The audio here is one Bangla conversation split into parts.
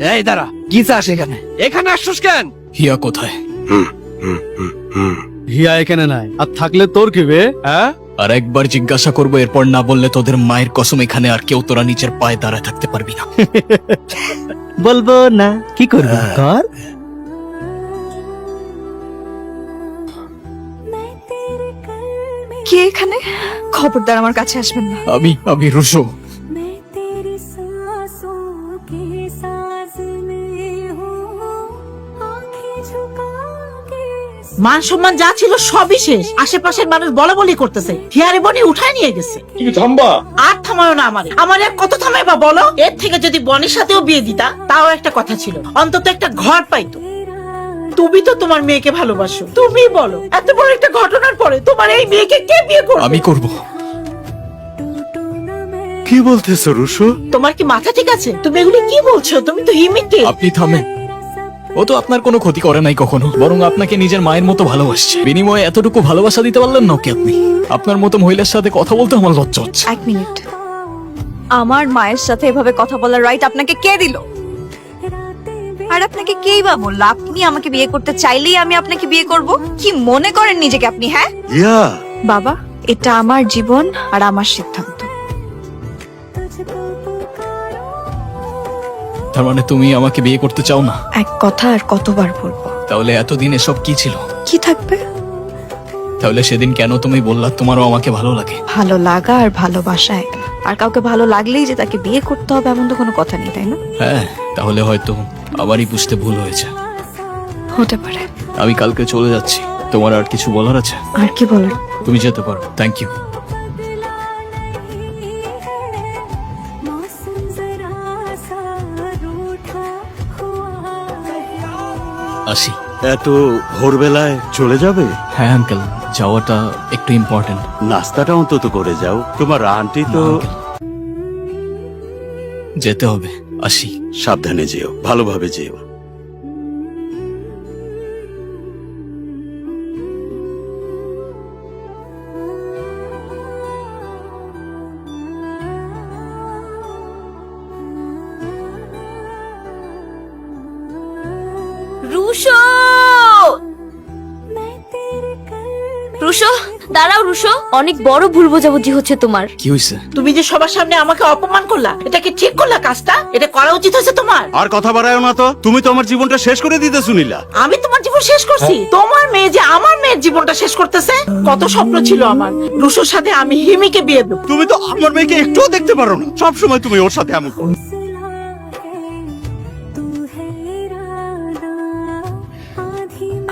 এই দাঁড়া, কি চাস এখানে? এখানে আসছিস কেন? হিয়া কোথায়? হিয়া এখানে নাই, আর থাকলে তোর কি বে? হ্যাঁ, আর একবার জিজ্ঞাসা করবো, এরপর না বললে তোদের মায়ের কসম এখানে আর কেউ তোরা নিচের পায়ে দাঁড়ায় থাকতে পারবি না। বলবো না, কি করবি কর। কে এখানে? খবরদার আমার কাছে আসবেন না। আমি রুশো। মান সম্মান যা ছিল সবই শেষ। আশেপাশের মানুষ বলা বলি করতেছে, হিয়ারে বনি উঠায় নিয়ে গেছে। আর থামাও না আমার আর কত থামাইবা বলো? এর থেকে যদি বনির সাথেও বিয়ে দিতা তাও একটা কথা ছিল, অন্তত একটা ঘর পাইতো। তুমি তো তোমার মেয়েকে ভালোবাসো, তুমি বলো এত বড় একটা ঘটনার পরে তোমার এই মেয়েকে কে বিয়ে করবে? আমি করব। কি বলতেছো রুশো? তোমার কি মাথা ঠিক আছে? তুমি এগুলি কি বলছো? তুমি তো হিমিকে। আপনি থামেন। ও তো আপনার কোনো ক্ষতি করে নাই কখনো, বরং আপনাকে নিজের মায়ের মতো ভালোবাসছে। বিনিময়ে এতটুকু ভালোবাসা দিতে পারলেন না ওকে আপনি? আপনার মতো মহিলার সাথে কথা বলতে আমার লজ্জা হচ্ছে। এক মিনিট, আমার মায়ের সাথে এভাবে কথা বলার রাইট আপনাকে কে দিল? আর আপনাকে কেই বা বললো আপনি আমাকে বিয়ে করতে চাইলেই আমি আপনাকে বিয়ে করব? কি মনে করেন নিজেকে আপনি? হ্যাঁ ইয়া, বাবা, এটা আমার জীবন আর আমার সিদ্ধান্ত। তার মানে তুমি আমাকে বিয়ে করতে চাও না? এক কথা আর কতবার বলবো? তাহলে এতদিন এসব কি ছিল? কি থাকবে? তাহলে সেদিন কেন তুমি বললা তোমারও আমাকে ভালো লাগে? ভালো লাগা আর ভালোবাসা এক না। আর কাউকে ভালো লাগলেই যে তাকে বিয়ে করতে হবে এমন তো কোনো কথা নেই, তাই না? হ্যাঁ, তাহলে হয়তো আবারই বুঝতে ভুল হয়েছে। হতে পারে। আমি কালকে চলে যাচ্ছি। তোমার আর কিছু বলার আছে? আর কি বলার? তুমি যেতে পারো। Thank you. আসি। এত ভোরবেলায় চলে যাবে? হ্যাঁ আঙ্কেল, যাওয়াটা একটু ইম্পর্টেন্ট। নাস্তাটা অন্তত করে যাও, তোমার আন্টি তো। যেতে হবে, আসি। সাবধানে যেও, ভালোভাবে যেও। রুশো, রুশো দাঁড়াও। রুশো, অনেক বড় ভুল বোঝাবুঝি হচ্ছে তোমার। কি হয়েছে? তুমি যে সবার সামনে আমাকে অপমান করলা, এটা কি ঠিক করলা? কাজটা এটা করা উচিত হয়েছে তোমার। আর কথা বাড়ায়ও না তো, তুমি তো আমার জীবনটা শেষ করে দিতে শুনিলা। আমি তোমার জীবন শেষ করছি? তোমার মেয়ে যে আমার মেয়ের জীবনটা শেষ করতেছে। কত স্বপ্ন ছিল আমার, রুশোর সাথে আমি হিমিকে বিয়ে দেবো। তুমি তো আমার মেয়েকে একটুও দেখতে পারো না, সব সময় তুমি ওর সাথে এমন করো।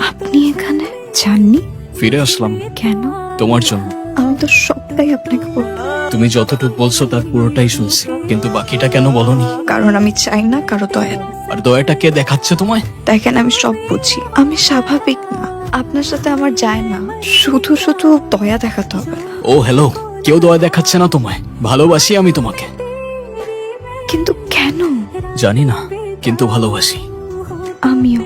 আপনি এখানে যাননি? ফিরে আসলাম। কেন? তোমার জন্য। আমি তো সবটাই আপনাকে বলবো। তুমি যতটুকু বলছো তার পুরোটাই শুনছি, কিন্তু বাকিটা কেন বলনি? কারণ আমি চাই না কারো দয়া। আর দয়াটা কে দেখাচ্ছে তোমায়? দেখেন, আমি সব বুঝি, আমি স্বাভাবিক না। আপনার সাথে আমার যায় না, শুধু শুধু দয়া দেখাতে হবে না। ও হ্যালো, কেউ দয়া দেখাচ্ছে না তোমায়। ভালোবাসি আমি তোমাকে। কিন্তু কেন? জানি না, কিন্তু ভালোবাসি। আমিও।